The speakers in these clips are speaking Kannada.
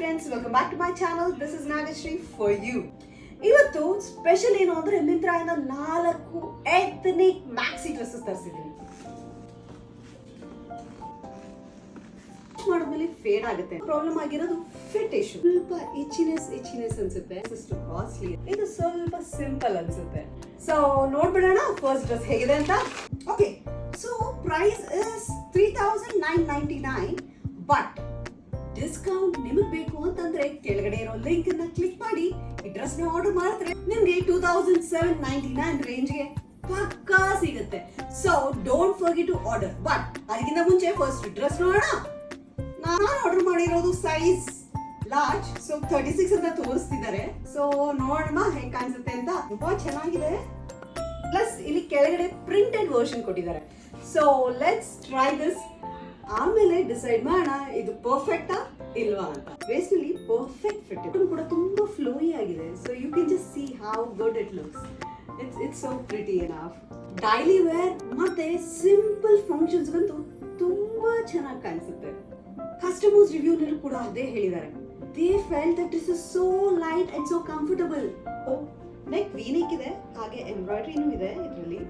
friends, welcome back to my channel. This is Nagashri for you. ಇವತ್ತು ಸ್ಪೆಷಲ್ ಏನು ಅಂದ್ರೆ ಮಿಂತ್ರಾ ಇಂದ 4 ಎಥ್ನಿಕ್ ಮ್ಯಾಕ್ಸಿ ಡ್ರೆಸ್ಸಸ್ ತರಿಸಿದ್ದೀನಿ. ಮಾಡಿದ್ಮೇಲೆ ಫೇಡ್ ಆಗುತ್ತೆ. ಪ್ರಾಬ್ಲಮ್ ಆಗಿರೋದು ಫಿಟ್ ಇಶ್ಯೂ. ಸ್ವಲ್ಪ ಇಚಿನೆಸ್ ಅನ್ಸುತ್ತೆ. ಇಷ್ಟು ಕಾಸ್ಟ್ಲಿ. ಇದು ಸ್ವಲ್ಪ ಸಿಂಪಲ್ ಅನ್ಸುತ್ತೆ. ಸೊ ನೋಡ್ಬಿಡೋಣ ಫಸ್ಟ್ ಡ್ರೆಸ್ ಹೇಗಿದೆ ಅಂತ. Okay, so price is 3999 but discount ನಿಮಗೆ ಬೇಕು ಅಂತಂದ್ರೆ ಕೆಳಗಡೆ ಇರೋ ಲಿಂಕ್ ಅನ್ನ ಕ್ಲಿಕ್ ಮಾಡಿ ಈ ಡ್ರೆಸ್ ನ ಆರ್ಡರ್ ಮಾಡಿದ್ರೆ ನಿಮ್ಗೆ 2799 ರೇಂಜ್ಗೆ ಪಕ್ಕಾ ಸಿಗುತ್ತೆ. So don't forget to order. But ಅದಕ್ಕಿಂತ ಮುಂಚೆ ಫಸ್ಟ್ ಡ್ರೆಸ್ ನೋಡೋಣ. ನಾನು ಆರ್ಡರ್ ಮಾಡಿರೋದು ಸೈಜ್ ಲಾರ್ಜ್, ಸೊ 36 ಅಂತ ತೋರಿಸ್ತಿದ್ದಾರೆ. ಸೊ ನೋಡೋಣ ಹೇಗೆ ಕಾಣಿಸುತ್ತೆ ಅಂತ. ತುಂಬಾ ಚೆನ್ನಾಗಿದೆ. ಪ್ಲಸ್ ಇಲ್ಲಿ ಕೆಳಗಡೆ ಪ್ರಿಂಟೆಡ್ ವರ್ಷನ್ ಕೊಟ್ಟಿದ್ದಾರೆ. So let's try this. ಆಮೇಲೆ ಡಿಸೈಡ್ ಮಾಡೋಣ ಇದು ಪರ್ಫೆಕ್ಟಾ ಇಲ್ವಾ ಅಂತ. ವೇಸ್ಟ್ ಅಲ್ಲಿ ಪರ್ಫೆಕ್ಟ್ ಫಿಟ್ ಕೂಡ ತುಂಬಾ ಫ್ಲೋಯಿ ಆಗಿದೆ. So you can just see how good it looks. It's so pretty enough. Daily wear ಮತ್ತೆ ಸಿಂಪಲ್ ಫಂಕ್ಷನ್ಸ್ ಗಂತೂ ತುಂಬಾ ಚೆನ್ನಾಗಿ ಕಾಣಿಸುತ್ತೆ. ಕಸ್ಟಮರ್ಸ್ ರಿವ್ಯೂ ನಲ್ಲಿ ಕೂಡ ಅದೇ ಹೇಳಿದ್ದಾರೆ. They felt that this is so light and so comfortable. Neck V neck ಇದೆ, ಹಾಗೆ ಎಂಬ್ರಾಯ್ಡ್ರಿನೂ ಇದೆ ಇದರಲ್ಲಿ.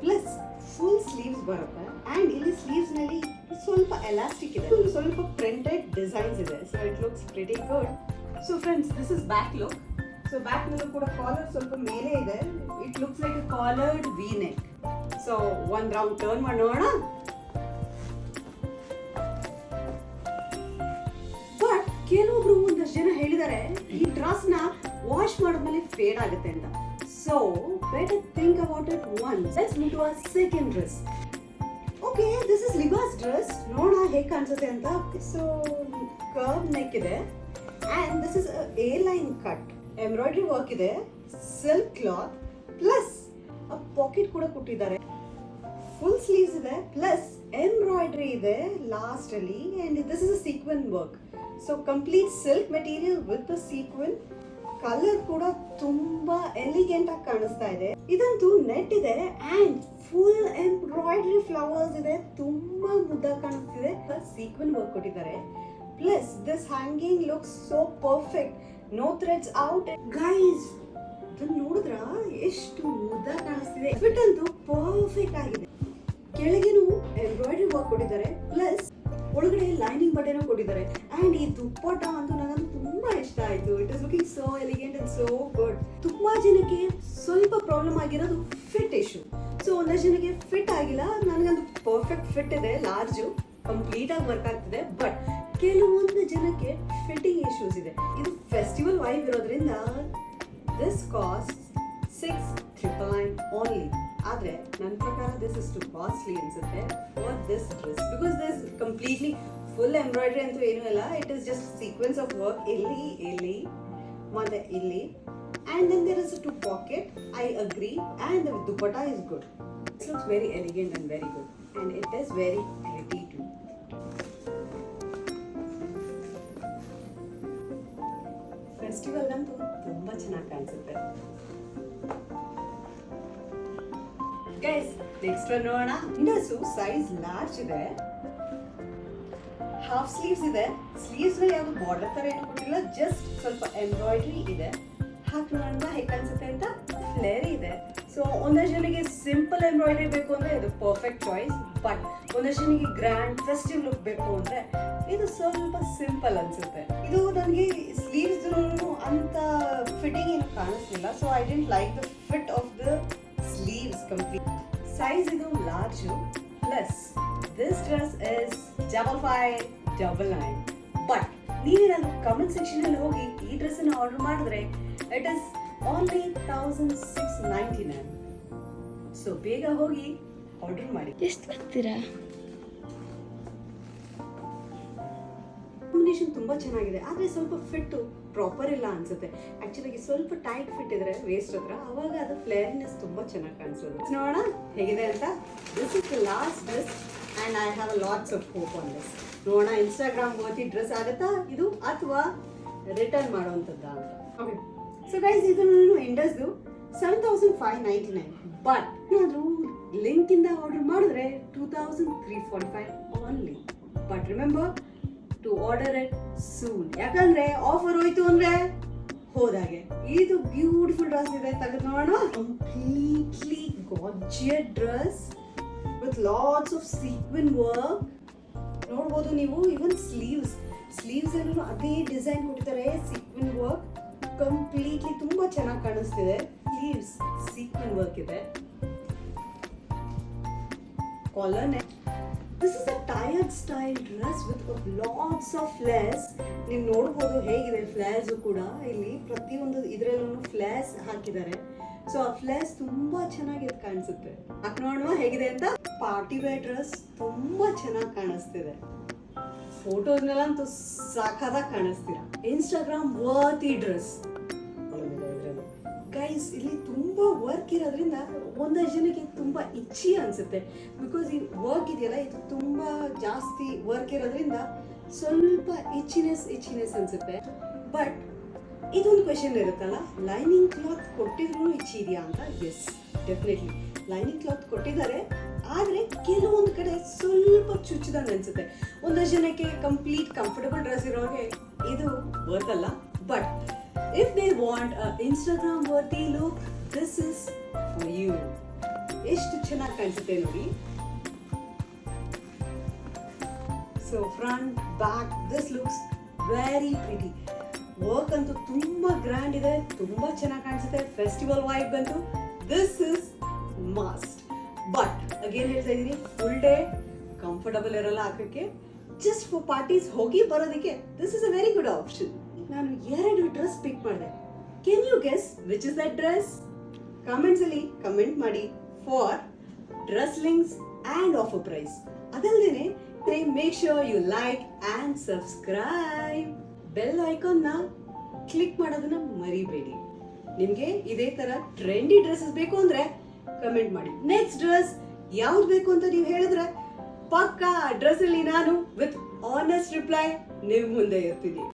ಪ್ಲಸ್ ಫುಲ್ ಸ್ಲೀವ್ಸ್ ಬರುತ್ತೆ ಅಂಡ್ ಇಲ್ಲಿ ಸ್ಲೀವ್ಸ್ ನಲ್ಲಿ ಸ್ವಲ್ಪ ಎಲಾಸ್ಟಿಕ್ ಇದೆ, ಸ್ವಲ್ಪ ಪ್ರಿಂಟೆಡ್ ಡಿಸೈನ್ಸ್ ಇದೆ. So it looks pretty good. So friends, this is back look. So back ನಲ್ಲೂ ಕೂಡ ಕಾಲರ್ ಸ್ವಲ್ಪ ಮೇಲೆ ಇದೆ. It looks like a collared V neck. So ಒಂದ್ ರೌಂಡ್ ಟರ್ನ್ ಮಾಡೋಣ. ಬಟ್ ಕೆಲವೊಬ್ರು ಒಂದಷ್ಟು ಜನ ಹೇಳಿದ್ದಾರೆ ಈ ಡ್ರೆಸ್ ನ ವಾಶ್ ಮಾಡಿದ್ಮೇಲೆ ಫೇಡ್ ಆಗುತ್ತೆ ಅಂತ. So, better think about it once. Let's move to our second dress. Okay, this is Liba's dress. ನೋಡೋಣ ಹೇಗೆ ಕಾಣಿಸುತ್ತೆ ಅಂತ. So, curve neck ಇದೆ and this is a A-line cut. Embroidery work ಇದೆ, silk cloth plus a pocket ಕೂಡ ಕೊಟ್ಟಿದ್ದಾರೆ. Full sleeves ಇದೆ plus embroidery ಇದೆ last ಅಲ್ಲಿ and this is a sequin work. So, complete silk material with the sequin. Colour ಕೂಡ ತುಂಬಾ ಎಲಿಗೆಂಟ್ ಆಗಿ ಕಾಣಿಸ್ತಾ ಇದೆ. ಇದಂತೂ ನೆಟ್ ಇದೆ ಅಂಡ್ ಫುಲ್ ಎಂಬ್ರಾಯ್ಡ್ರಿ ಫ್ಲವರ್ಸ್ ಇದೆ. ತುಂಬಾ ಮುದ್ದಾಗಿ ಕಾಣಿಸ್ತಿದೆ. ಸೀಕ್ವೆನ್ ವರ್ಕ್ ಕೊಟ್ಟಿದ್ದಾರೆ. Plus this hanging looks so perfect. No threads out. Guys, ಇದನ್ನ ನೋಡಿದ್ರ ಎಷ್ಟು ಮುದ್ದಾಗಿ ಕಾಣಿಸ್ತಿದೆ. ಫಿಟ್ ಅಂತೂ ಪರ್ಫೆಕ್ಟ್ ಆಗಿದೆ. ಕೆಳಗೇನು ಎಂಬ್ರಾಯ್ಡ್ರಿ ವರ್ಕ್ ಕೊಟ್ಟಿದ್ದಾರೆ. ಪ್ಲಸ್ ಒಳಗಡೆ ಲೈನಿಂಗ್ ಬಟ್ಟೆನೂ ಕೊಟ್ಟಿದ್ದಾರೆ. ಅಂಡ್ ಈ ದುಪ್ಪಟ್ಟ ಅಂತೂ ನನಗಂತೂ ತುಂಬಾ ಇಷ್ಟ ಆಯ್ತು. It is looking so elegant and so good. ತುಂಬಾ ಜನಕ್ಕೆ ಸ್ವಲ್ಪ ಪ್ರಾಬ್ಲಮ್ ಆಗಿರೋದು ಫಿಟ್ ಇಶ್ಯೂ. ಸೊ ಒಂದಷ್ಟು ಜನಕ್ಕೆ ಫಿಟ್ ಆಗಿಲ್ಲ. ನನಗಂತೂ ಪರ್ಫೆಕ್ಟ್ ಫಿಟ್ ಇದೆ. ಲಾರ್ಜು ಕಂಪ್ಲೀಟ್ ಆಗಿ ವರ್ಕ್ ಆಗ್ತಿದೆ. ಬಟ್ ಕೆಲವೊಂದು ಜನಕ್ಕೆ ಫಿಟ್ಟಿಂಗ್ ಇಶ್ಯೂಸ್ ಇದೆ. ಇದು ಫೆಸ್ಟಿವಲ್ ವೈಬ್ ಇರೋದ್ರಿಂದ ದಿಸ್ ಕಾಸ್ಟ್ 699 ಓನ್ಲಿ. ಆದ್ರೆ ನನ್ನ ಪ್ರಕಾರ ದಿಸ್ ಇಸ್ ಟು ಕಾಸ್ಟ್ಲಿ ಅನ್ಸುತ್ತೆ for this dress. Because this completely full embroidery ಅಂತೂ ಏನೂ ಇಲ್ಲ. It is just sequence of work ಇಲ್ಲಿ ಮತ್ತೆ ಇಲ್ಲಿ. and then there is a two pocket. I agree. And the dupatta is good. It looks very elegant and very good. And it is very pretty too. Festival ಅಂತೂ ತುಂಬಾ ಚೆನ್ನಾಗಿ ಕಾಣಿಸುತ್ತೆ. ಗೈಸ್, ನೆಕ್ಸ್ಟ್ ಒನ್ ನೋಡೋಣ. ಇಂಡಸು ಸೈಜ್ ಲಾರ್ಜ್ ಇದೆ. ಹಾಫ್ ಸ್ಲೀವ್ಸ್ ಇದೆ. ಸ್ಲೀವ್ಸ್ ನಲ್ಲಿ ಯಾವುದು ಬಾರ್ಡರ್ ತರ ಏನು ಕೊಟ್ಟಿಲ್ಲ, ಜಸ್ಟ್ ಸ್ವಲ್ಪ ಎಂಬ್ರಾಯ್ಡ್ರಿ ಇದೆ. ಹಾಕಿ ನೋಡೋಣ ಹೇಗೆ ಕಾಣಿಸುತ್ತೆ ಅಂತ. ಫ್ಲೇರಿ ಇದೆ. ಸೊ ಒಂದಷ್ಟು ಜನಕ್ಕೆ ಸಿಂಪಲ್ ಎಂಬ್ರಾಯ್ಡ್ರಿ ಬೇಕು ಅಂದ್ರೆ ಇದು ಪರ್ಫೆಕ್ಟ್ ಚಾಯ್ಸ್. ಬಟ್ ಒಂದಷ್ಟು ಜನಕ್ಕೆ ಗ್ರ್ಯಾಂಡ್ ಫೆಸ್ಟಿವ್ ಲುಕ್ ಬೇಕು ಅಂದ್ರೆ ಇದು ಸ್ವಲ್ಪ ಸಿಂಪಲ್ ಅನ್ಸುತ್ತೆ. ಇದು ನನಗೆ ಸ್ಲೀವ್ಸ್ ಅಂತ ಫಿಟ್ಟಿಂಗ್ ಏನು ಕಾಣಿಸ್ಲಿಲ್ಲ. So I didn't like the fit of the sleeves complete. Size ಇದು large. Plus this dress is 5599. But ನೀವೇನಾದ್ರು ಕಮೆಂಟ್ ಸೆಕ್ಷನ್ ಅಲ್ಲಿ ಹೋಗಿ ಈ ಡ್ರೆಸ್ ಅನ್ನು ಆರ್ಡರ್ ಮಾಡಿದ್ರೆ ಇಟ್ ಇಸ್ ಓನ್ಲಿ 1699. ಸೊ ಬೇಗ ಹೋಗಿ ಆರ್ಡರ್ ಮಾಡಿ. ಎಷ್ಟು ಬರ್ತೀರಾ? ಕಾಂಬಿನೇಷನ್ ತುಂಬಾ ಚೆನ್ನಾಗಿದೆ. ಆದ್ರೆ ಸ್ವಲ್ಪ ಫಿಟ್ ಪ್ರಾಪರ್ ಇಲ್ಲ ಅನ್ಸುತ್ತೆ. ಆಕ್ಚುಲಿ ಸ್ವಲ್ಪ ಟೈಟ್ ಫಿಟ್ ಇದ್ರೆ ವೇಸ್ಟ್ ಹತ್ರ, ಅವಾಗ ಅದು ಫ್ಲೇರಿನೆಸ್ ತುಂಬಾ ಚೆನ್ನಾಗಿ ಕಾಣಿಸೋದು. ನೋಡೋಣ ಹೇಗಿದೆ ಅಂತ. This is the last dress and I have lots of hope on this. ನೋಡೋಣ ಇನ್ಸ್ಟಾಗ್ರಾಮ್ ವರ್ತಿ ಡ್ರೆಸ್ ಆಗುತ್ತಾ ಇದು ಅಥವಾ ರಿಟರ್ನ್ ಮಾಡುವಂಥದ್ದ ಅಂತ. ಓಕೆ, ಸೊ ಗೈಸ್, ಇದು ನಾನು ಇಂಡಸ್ದು 7599. ಬಟ್ ಏನಾದರೂ ಲಿಂಕ್ ಇಂದ ಆರ್ಡರ್ ಮಾಡಿದ್ರೆ 2345 only. But remember, to order it soon. ಯಾಕಂದ್ರೆ ಆಫರ್ ಹೋಯ್ತು ಅಂದ್ರೆ ಹೋದಾಗೆ. ಇದು ಬ್ಯೂಟಿಫುಲ್ ಡ್ರೆಸ್ ಇದೆ, ತೆಗೆದು ನೋಡೋಣ. Completely gorgeous dress with lots of sequin work. ನೋಡ್ಬೋದು ನೀವು, ಇವನ್ ಸ್ಲೀವ್ಸ್ ಅಲ್ಲೂ ಅದೇ ಡಿಸೈನ್ ಕೊಟ್ಟಿದ್ದಾರೆ, ಸೀಕ್ವೆನ್ ವರ್ಕ್. ಕಂಪ್ಲೀಟ್ಲಿ ತುಂಬಾ ಚೆನ್ನಾಗಿ ಕಾಣಿಸ್ತಿದೆ. ಸ್ಲೀವ್ಸ್ ಸೀಕ್ವೆನ್ ವರ್ಕ್ ಇದೆ. Collar neck. This is a tiered style dress with lots of flares. ನೀವು ನೋಡ್ಬೋದು ಹೇಗಿದೆ ಫ್ಲೇರ್ಸ್ ಕೂಡ. ಇಲ್ಲಿ ಪ್ರತಿಯೊಂದು ಇದ್ರಲ್ಲೂ ಫ್ಲೇರ್ಸ್ ಹಾಕಿದ್ದಾರೆ. ಸೊ ಆ ಫ್ಲೇರ್ಸ್ ತುಂಬಾ ಚೆನ್ನಾಗಿ ಕಾಣಿಸುತ್ತೆ. ನೋಡುವ ಹೇಗಿದೆ ಅಂತ. ಪಾರ್ಟಿ ವೇರ್ ಡ್ರೆಸ್ ತುಂಬಾ ಚೆನ್ನಾಗಿ ಕಾಣಿಸ್ತಿದೆ. ಫೋಟೋಸ್ನಲ್ಲಂತೂ ಸಾಕಾದಾಗ ಕಾಣಿಸ್ತೀರಾ. Instagram worthy dress guys. ಇಲ್ಲಿ ತುಂಬಾ ವರ್ಕ್ ಇರೋದ್ರಿಂದ ಒಂದಷ್ಟು ಜನಕ್ಕೆ ತುಂಬಾ ಇಚ್ಚಿ ಅನ್ಸುತ್ತೆ. ಬಿಕಾಸ್ ಈ ವರ್ಕ್ ಇದೆಯಲ್ಲ, ಇದು ತುಂಬಾ ಜಾಸ್ತಿ ವರ್ಕ್ ಇರೋದ್ರಿಂದ ಸ್ವಲ್ಪ ಇಚ್ಚಿನೆಸ್ ಅನ್ಸುತ್ತೆ. ಬಟ್ ಇದೊಂದು ಕ್ವೆಶನ್ ಇರುತ್ತಲ್ಲ, ಲೈನಿಂಗ್ ಕ್ಲಾತ್ ಕೊಟ್ಟಿದ್ರು ಇಚ್ಚಿ ಇದೆಯಾ ಅಂತ. ಎಸ್, ಡೆಫಿನೆಟ್ಲಿ ಲೈನಿಂಗ್ ಕ್ಲಾತ್ ಕೊಟ್ಟಿದ್ದಾರೆ. ಆದರೆ ಕೆಲವೊಂದು ಕಡೆ ಸ್ವಲ್ಪ ಚುಚ್ಚಿದಂಗೆ ಅನ್ಸುತ್ತೆ. ಒಂದಷ್ಟು ಜನಕ್ಕೆ ಕಂಪ್ಲೀಟ್ ಕಂಫರ್ಟಬಲ್ ಡ್ರೆಸ್ ಇರೋಗೆ ಇದು ವರ್ತ್ ಅಲ್ಲ. But if they want a Instagram worthy look, this is for you. ಎಷ್ಟು ಚೆನ್ನಾಗಿ ಕಾಣಿಸುತ್ತೆ ನೋಡಿ. So front, back, this looks very pretty. Work ಅಂತೂ ತುಂಬಾ ಗ್ರ್ಯಾಂಡ್ ಇದೆ, ತುಂಬಾ ಚೆನ್ನಾಗಿ ಕಾಣಿಸುತ್ತೆ. ಫೆಸ್ಟಿವಲ್ ವೈಬ್ ಅಂತೂ this is must. But again ಹೇಳ್ತಾ ಇದೀನಿ, ಫುಲ್ ಡೇ ಕಂಫರ್ಟಬಲ್ ಇರಲ್ಲ ಹಾಕಕ್ಕೆ. ಜಸ್ಟ್ ಫಾರ್ ಪಾರ್ಟೀಸ್ ಹೋಗಿ ಬರೋದಕ್ಕೆ this is a very good option. ನಾನು 2 ಡ್ರೆಸ್ ಪಿಕ್ ಮಾಡಿದೆ. Can you guess which is that dress? Comments ಅಲ್ಲಿ ಕಮೆಂಟ್ ಮಾಡಿ for dress links and offer price. ಅದಲ್ಲದೆ make sure you like and subscribe. Bell icon ನ ಕ್ಲಿಕ್ ಮಾಡೋದನ್ನ ಮರಿಬೇಡಿ. ನಿಮ್ಗೆ ಇದೇ ತರ ಟ್ರೆಂಡಿ ಡ್ರೆಸ್ಸಸ್ ಬೇಕು ಅಂದ್ರೆ ಕಮೆಂಟ್ ಮಾಡಿ. ನೆಕ್ಸ್ಟ್ ಡ್ರೆಸ್ ಯಾವ್ದು ಬೇಕು ಅಂತ ನೀವು ಹೇಳಿದ್ರೆ ಪಕ್ಕಾ ಡ್ರೆಸ್ ಅಲ್ಲಿ ನಾನು ವಿತ್ ಆನೆಸ್ಟ್ ರಿಪ್ಲೈ ನಿಮ್ ಮುಂದೆ ಇರ್ತೀನಿ.